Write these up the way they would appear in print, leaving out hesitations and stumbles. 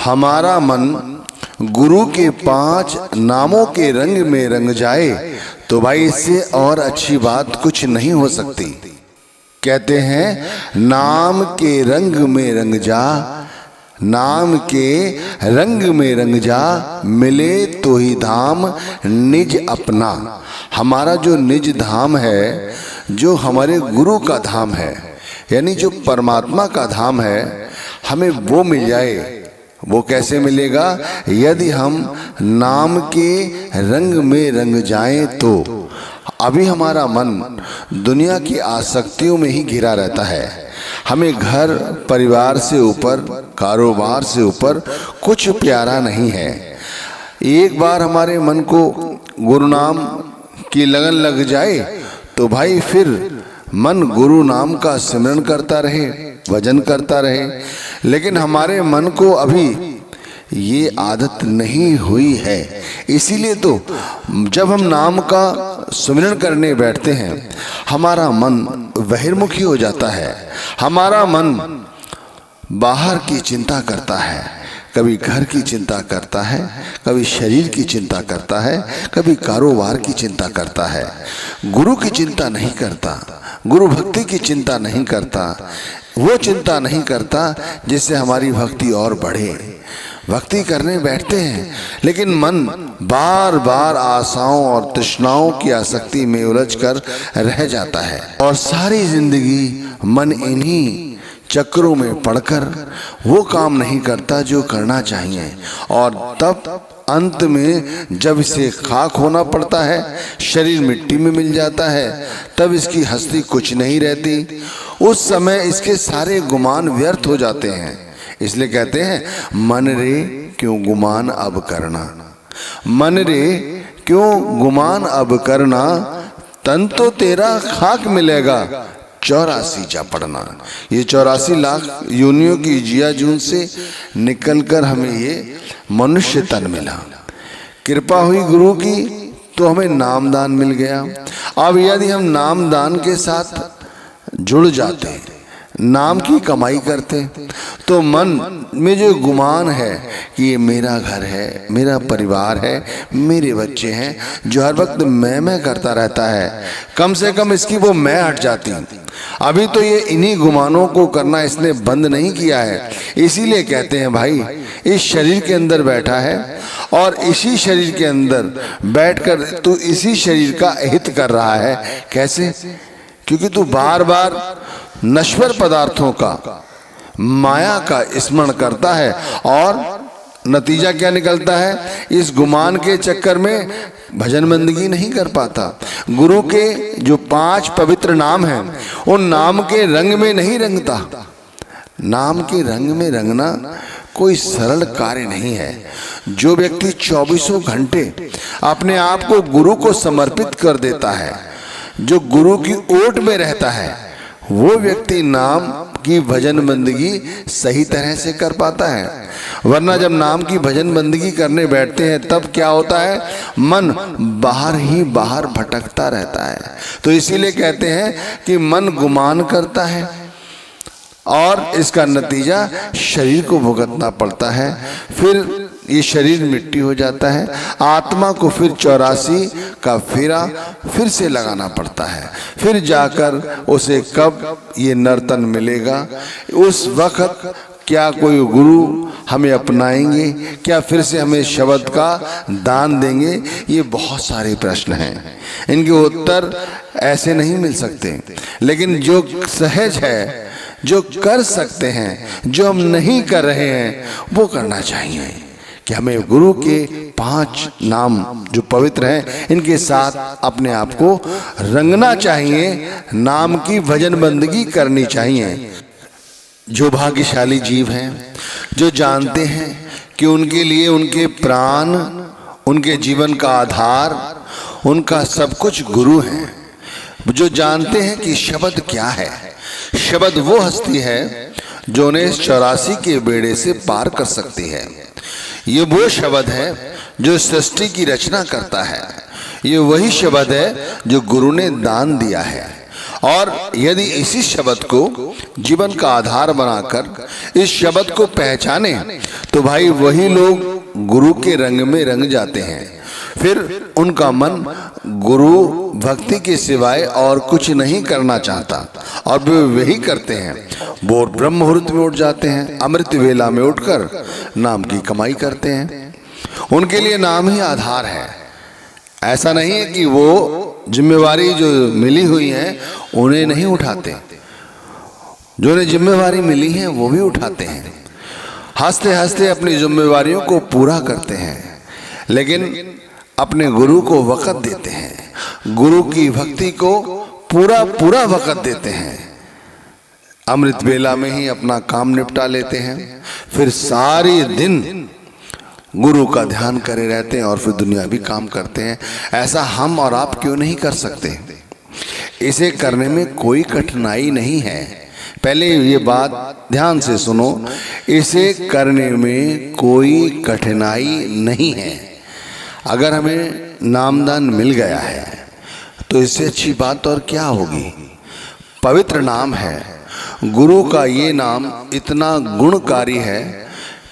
हमारा मन गुरु के 5 नामों के रंग में रंग जाए तो भाई इससे और अच्छी बात कुछ नहीं हो सकती। कहते हैं नाम के रंग में रंग जा, नाम के रंग में रंग जा, मिले तो ही धाम निज अपना। हमारा जो निज धाम है, जो हमारे गुरु का धाम है, यानी जो परमात्मा का धाम है, हमें वो मिल जाए। वो कैसे मिलेगा? यदि हम नाम के रंग में रंग जाएं तो। अभी हमारा मन दुनिया की आसक्तियों में ही घिरा रहता है। हमें घर परिवार से ऊपर, कारोबार से ऊपर कुछ प्यारा नहीं है। एक बार हमारे मन को गुरु नाम की लगन लग जाए तो भाई फिर मन गुरु नाम का सिमरन करता रहे, भजन करता रहे। लेकिन हमारे मन को अभी ये आदत नहीं हुई है। इसीलिए तो जब हम नाम का सुमिरन करने बैठते हैं हमारा मन बहिर्मुखी हो जाता है। हमारा मन बाहर की चिंता करता है, कभी घर की चिंता करता है, कभी शरीर की चिंता करता है, कभी कारोबार की चिंता करता है। गुरु की चिंता नहीं करता, गुरु भक्ति की चिंता नहीं करता, वो चिंता नहीं करता जिससे हमारी भक्ति और बढ़े। भक्ति करने बैठते हैं लेकिन मन बार बार आशाओं और तृष्णाओं की आसक्ति में उलझकर रह जाता है और सारी जिंदगी मन इन्हीं चक्रों में पड़कर वो काम नहीं करता जो करना चाहिए। और तब अंत में जब इसे खाक होना पड़ता है, शरीर मिट्टी में मिल जाता है, तब इसकी हस्ती कुछ नहीं रहती। उस समय इसके सारे गुमान व्यर्थ हो जाते हैं। इसलिए कहते हैं मन रे क्यों गुमान अब करना, मन रे क्यों गुमान अब करना, तन तो तेरा खाक मिलेगा 84 जा पड़ना। ये 84 लाख योनियों की जिया जून से निकलकर हमें ये मनुष्य तन मिला। कृपा हुई गुरु की तो हमें नामदान मिल गया। अब यदि हम नामदान के साथ जुड़ जाते, नाम की कमाई करते, तो मन में जो गुमान है कि ये मेरा घर है, मेरा परिवार है, मेरे बच्चे हैं, जो हर वक्त मैं करता रहता है, कम से कम इसकी वो मैं हट जाती। अभी तो ये इन्हीं गुमानों को करना इसने बंद नहीं किया है। इसीलिए कहते हैं भाई इस शरीर के अंदर बैठा है और इसी शरीर के अंदर बैठकर तू इसी शरीर का हित कर रहा है। कैसे? क्योंकि तू बार बार नश्वर पदार्थों का, माया का स्मरण करता है और नतीजा क्या निकलता है? इस गुमान के चक्कर में भजन बंदगी नहीं कर पाता। गुरु के जो 5 पवित्र नाम हैं उन नाम के रंग में नहीं रंगता। नाम के रंग में रंगना कोई सरल कार्य नहीं है। जो व्यक्ति 24 घंटे अपने आप को गुरु को समर्पित कर देता है, जो गुरु की ओट में रहता है, वो व्यक्ति नाम की भजन बंदगी सही तरह से कर पाता है। वरना जब नाम की भजन बंदगी करने बैठते हैं तब क्या होता है? मन बाहर ही बाहर भटकता रहता है। तो इसीलिए कहते हैं कि मन गुमान करता है और इसका नतीजा शरीर को भुगतना पड़ता है। फिर ये शरीर मिट्टी हो जाता है। आत्मा को फिर 84 का फेरा फिर से लगाना पड़ता है। फिर जाकर उसे कब ये नर्तन मिलेगा, उस वक्त क्या कोई गुरु हमें अपनाएंगे, क्या फिर से हमें शब्द का दान देंगे? ये बहुत सारे प्रश्न हैं, इनके उत्तर ऐसे नहीं मिल सकते। लेकिन जो सहज है, जो कर सकते हैं, जो हम नहीं कर रहे हैं, वो करना चाहिए कि हमें गुरु के 5 नाम जो पवित्र हैं इनके साथ अपने आप को रंगना चाहिए, नाम की भजन बंदगी करनी चाहिए। जो भाग्यशाली जीव हैं, जो जानते हैं कि उनके लिए उनके प्राण, उनके जीवन का आधार, उनका सब कुछ गुरु हैं, जो जानते हैं कि शब्द क्या है। शब्द वो हस्ती है जो उन्हें 84 के बेड़े से पार कर सकती है। ये वो शब्द है जो सृष्टि की रचना करता है। ये वही शब्द है जो गुरु ने दान दिया है और यदि इसी शब्द को जीवन का आधार बनाकर इस शब्द को पहचाने तो भाई वही लोग गुरु के रंग में रंग जाते हैं। फिर उनका मन गुरु भक्ति के सिवाय और कुछ नहीं करना चाहता और वे वही करते हैं। वो ब्रह्म मुहूर्त में उठ जाते हैं, अमृत वेला में उठकर नाम की कमाई करते हैं। उनके लिए नाम ही आधार है। ऐसा नहीं है कि वो जिम्मेवारी जो मिली हुई है उन्हें नहीं उठाते, जो उन्हें जिम्मेवारी मिली है वो भी उठाते हैं, हंसते हंसते अपनी जिम्मेवारियों को पूरा करते हैं, लेकिन अपने गुरु को वक़्त देते हैं, गुरु की भक्ति को पूरा पूरा वक़्त देते हैं। अमृत वेला में ही अपना काम निपटा लेते हैं, फिर सारे दिन गुरु का ध्यान करे रहते हैं और फिर दुनियावी काम करते हैं। ऐसा हम और आप क्यों नहीं कर सकते? इसे करने में कोई कठिनाई नहीं है। पहले ये बात ध्यान से सुनो, इसे करने में कोई कठिनाई नहीं है। अगर हमें नामदान मिल गया है तो इससे अच्छी बात और क्या होगी? पवित्र नाम है। गुरु का ये नाम इतना गुणकारी है,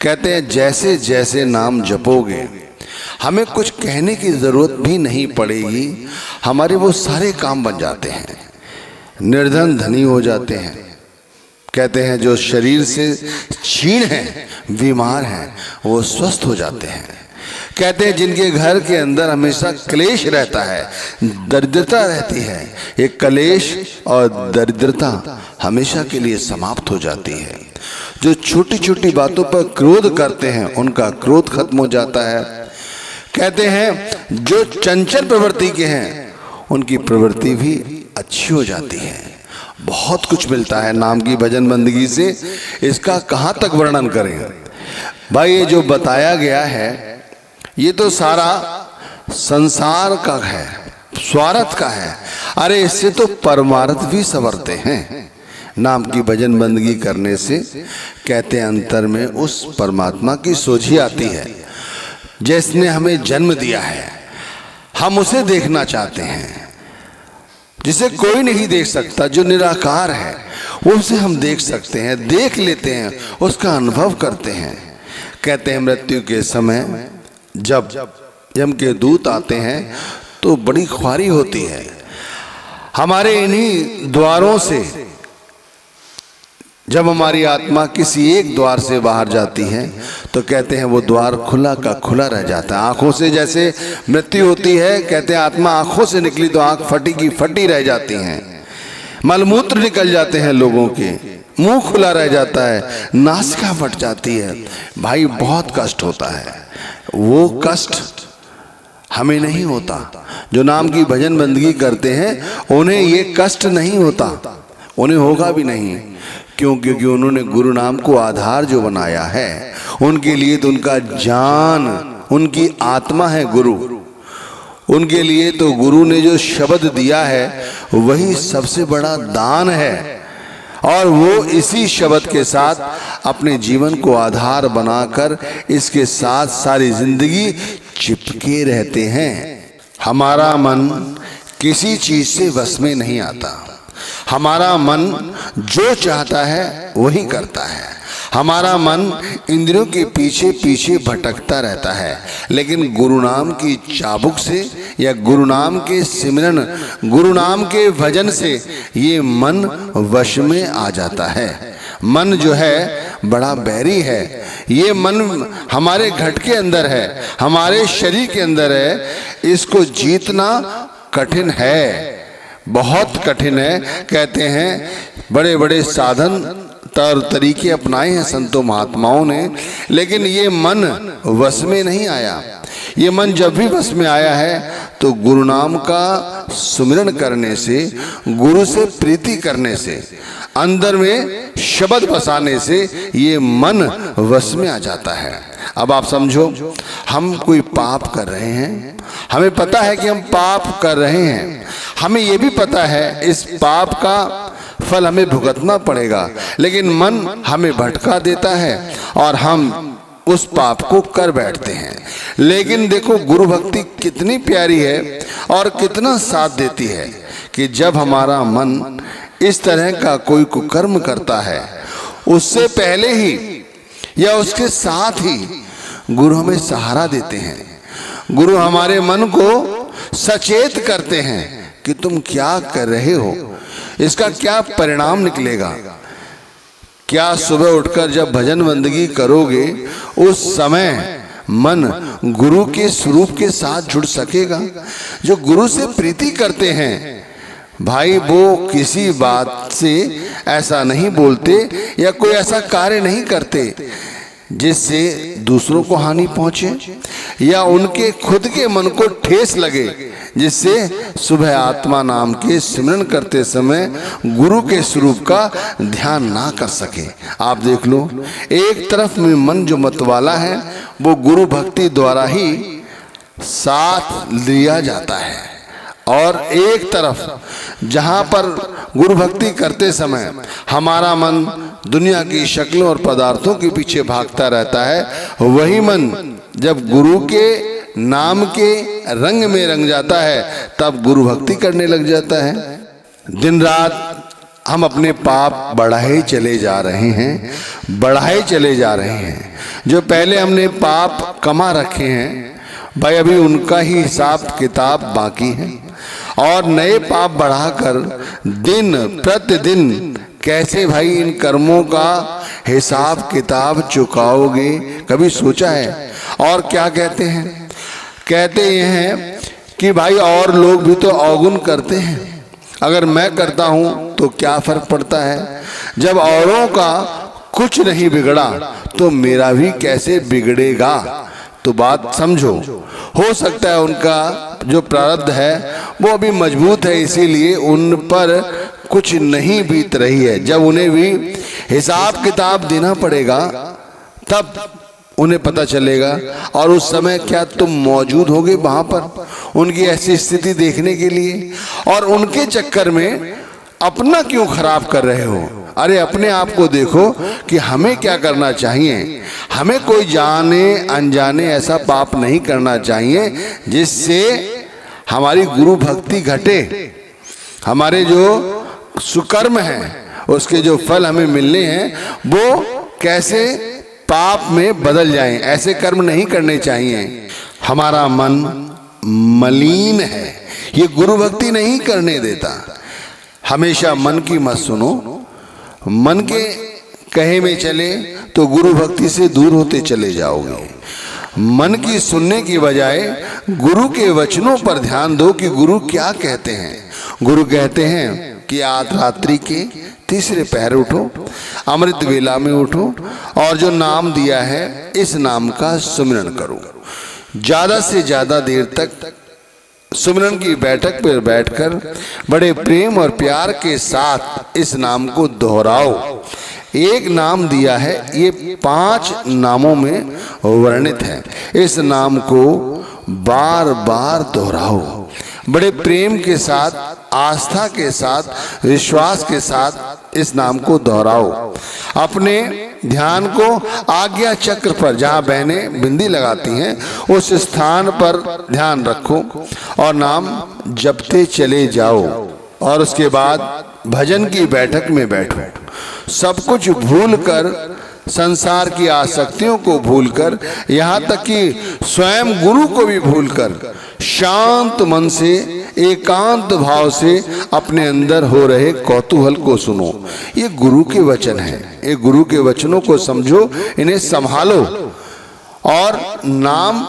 कहते हैं जैसे जैसे नाम जपोगे हमें कुछ कहने की ज़रूरत भी नहीं पड़ेगी, हमारे वो सारे काम बन जाते हैं। निर्धन धनी हो जाते हैं। कहते हैं जो शरीर से क्षीण हैं, बीमार हैं, वो स्वस्थ हो जाते हैं। कहते हैं जिनके घर के अंदर हमेशा क्लेश रहता है, दरिद्रता रहती है, ये क्लेश और दरिद्रता हमेशा के लिए समाप्त हो जाती है। जो छोटी छोटी बातों पर क्रोध करते हैं उनका क्रोध खत्म हो जाता है। कहते हैं जो चंचल प्रवृत्ति के हैं उनकी प्रवृत्ति भी अच्छी हो जाती है। बहुत कुछ मिलता है नाम की भजन बंदगी से, इसका कहाँ तक वर्णन करें भाई। ये जो बताया गया है ये तो सारा संसार का है, स्वार्थ का है। अरे इससे तो परमार्थ भी संवरते हैं। नाम की भजन बंदगी करने से कहते हैं अंतर में उस परमात्मा की सोझी आती है जिसने हमें जन्म दिया है। हम उसे देखना चाहते हैं जिसे कोई नहीं देख सकता, जो निराकार है उसे हम देख सकते हैं, देख लेते हैं, उसका अनुभव करते हैं। कहते हैं मृत्यु के समय जब यम के दूत आते हैं तो बड़ी ख्वारी होती है। हमारे इन्हीं द्वारों से जब हमारी आत्मा किसी एक द्वार से बाहर जाती है तो कहते हैं वो द्वार खुला का खुला रह जाता है। आंखों से जैसे मृत्यु होती है, कहते हैं आत्मा आंखों से निकली तो आंख फटी की फटी रह जाती हैं, मलमूत्र निकल जाते हैं लोगों के, मुंह खुला रह जाता है, नासिका फट जाती है। भाई बहुत कष्ट होता है। वो कष्ट हमें नहीं होता। जो नाम की भजन बंदगी करते हैं उन्हें ये कष्ट नहीं होता, उन्हें होगा भी नहीं। क्यों? क्योंकि उन्होंने गुरु नाम को आधार जो बनाया है, उनके लिए तो उनका जान, उनकी आत्मा है गुरु। उनके लिए तो गुरु ने जो शब्द दिया है वही सबसे बड़ा दान है, और वो इसी शब्द के साथ अपने जीवन को आधार बनाकर इसके साथ सारी जिंदगी चिपके रहते हैं। हमारा मन किसी चीज से वश में नहीं आता। हमारा मन जो चाहता है वही करता है। हमारा मन इंद्रियों के पीछे पीछे भटकता रहता है, लेकिन गुरु नाम की चाबुक से या गुरु नाम के सिमरन, गुरु नाम के भजन से ये मन वश में आ जाता है। मन जो है बड़ा बैरी है। ये मन हमारे घट के अंदर है, हमारे शरीर के अंदर है। इसको जीतना कठिन है, बहुत कठिन है। कहते हैं बड़े बड़े साधन और तरीके अपनाए हैं संतों महात्माओं ने, लेकिन ये मन वश में नहीं आया। ये मन जब भी वश में आया है तो गुरु नाम का सुमिरन करने से, गुरु से प्रीति करने से, अंदर में शब्द बसाने से ये मन वश में आ जाता है। अब आप समझो, हम कोई पाप कर रहे हैं, हमें पता है कि हम पाप कर रहे हैं, हमें ये भी पता है इस पाप का फल हमें भुगतना पड़ेगा, लेकिन मन हमें भटका देता है और हम उस पाप को कर बैठते हैं। लेकिन देखो गुरु भक्ति कितनी प्यारी है और कितना साथ देती है। कि जब हमारा मन इस तरह का कोई कुकर्म करता है, उससे पहले ही या उसके साथ ही गुरु हमें सहारा देते हैं। गुरु हमारे मन को सचेत करते हैं कि तुम क्या कर रहे हो, इसका क्या परिणाम निकलेगा। क्या सुबह उठकर जब भजन बंदगी करोगे उस समय मन गुरु के स्वरूप के साथ जुड़ सकेगा। जो गुरु से प्रीति करते हैं भाई, वो किसी बात से ऐसा नहीं बोलते या कोई ऐसा कार्य नहीं करते जिससे दूसरों को हानि पहुंचे या उनके खुद के मन को ठेस लगे, जिससे सुबह आत्मा नाम के सिमरन करते समय गुरु के स्वरूप का ध्यान ना कर सके। आप देख लो, एक तरफ में मन जो मतवाला है वो गुरु भक्ति द्वारा ही साथ लिया जाता है, और एक तरफ जहां पर गुरु भक्ति करते समय हमारा मन दुनिया की शक्लों और पदार्थों के पीछे भागता रहता है, वही मन जब गुरु के नाम के रंग में रंग जाता है तब गुरु भक्ति करने लग जाता है। दिन रात हम अपने पाप बढ़ाए चले जा रहे हैं, बढ़ाए चले जा रहे हैं। जो पहले हमने पाप कमा रखे हैं भाई, अभी उनका ही हिसाब किताब बाकी है, और नए पाप बढ़ाकर दिन प्रतिदिन कैसे भाई इन कर्मों का हिसाब किताब चुकाओगे, कभी सोचा है? और क्या कहते हैं? कहते ये हैं कि भाई और लोग भी तो अवगुण करते हैं, अगर मैं करता हूं तो क्या फर्क पड़ता है। जब औरों का कुछ नहीं बिगड़ा तो मेरा भी कैसे बिगड़ेगा। तो बात समझो, हो सकता है उनका जो प्रारब्ध है वो अभी मजबूत है, इसीलिए उन पर कुछ नहीं बीत रही है। जब उन्हें भी हिसाब किताब देना पड़ेगा तब उन्हें पता चलेगा, और उस समय क्या तुम मौजूद होगे वहां पर उनकी ऐसी स्थिति देखने के लिए, और उनके चक्कर में अपना क्यों खराब कर रहे हो। अरे अपने आप को देखो कि हमें क्या करना चाहिए। हमें कोई जाने अनजाने ऐसा पाप नहीं करना चाहिए जिससे हमारी गुरु भक्ति घटे, हमारे जो सुकर्म हैं उसके जो फल हमें मिलने हैं वो कैसे पाप में बदल जाएं। ऐसे कर्म नहीं करने चाहिए। हमारा मन मलिन है, ये गुरु भक्ति नहीं करने देता। हमेशा मन की मत सुनो, मन के कहे में चले तो गुरु भक्ति से दूर होते चले जाओगे। मन की सुनने की बजाय गुरु के वचनों पर ध्यान दो कि गुरु क्या कहते हैं। गुरु कहते हैं कि आज रात्रि के तीसरे पहर उठो, अमृत वेला में उठो, और जो नाम दिया है इस नाम का सुमिरन करो। ज्यादा से ज्यादा देर तक सुमिरन की बैठक पर बैठकर बड़े प्रेम और प्यार के साथ इस नाम को दोहराओ। एक नाम दिया है, ये 5 नामों में वर्णित है। इस नाम को बार बार दोहराओ, बड़े प्रेम के साथ, आस्था के साथ, विश्वास के साथ इस नाम को दोहराओ। अपने ध्यान को आज्ञा चक्र पर, जहाँ बहनें बिंदी लगाती हैं उस स्थान पर ध्यान रखो और नाम जपते चले जाओ। और उसके बाद भजन की बैठक में बैठो, सब कुछ भूलकर, संसार की आसक्तियों को भूलकर, यहाँ तक कि स्वयं गुरु को भी भूलकर शांत मन से, एकांत भाव से अपने अंदर हो रहे कौतूहल को सुनो। ये गुरु के वचन हैं, ये गुरु के वचनों को समझो, इन्हें संभालो और नाम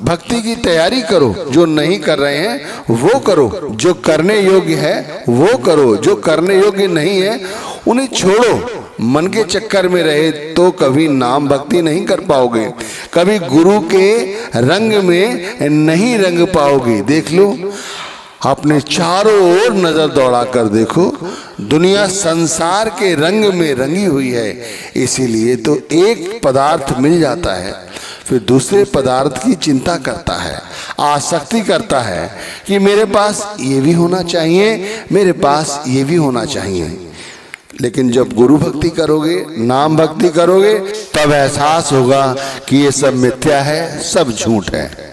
भक्ति की तैयारी करो। जो नहीं कर रहे हैं वो करो, जो करने योग्य है वो करो, जो करने योग्य नहीं है उन्हें छोड़ो। मन के चक्कर में रहे तो कभी नाम भक्ति नहीं कर पाओगे, कभी गुरु के रंग में नहीं रंग पाओगे। देख लो, अपने चारों ओर नजर दौड़ा कर देखो, दुनिया संसार के रंग में रंगी हुई है। इसीलिए तो एक पदार्थ मिल जाता है फिर दूसरे पदार्थ की चिंता करता है, आसक्ति करता है कि मेरे पास ये भी होना चाहिए, मेरे पास ये भी होना चाहिए। लेकिन जब गुरु भक्ति करोगे, नाम भक्ति करोगे, तब एहसास होगा कि ये सब मिथ्या है, सब झूठ है।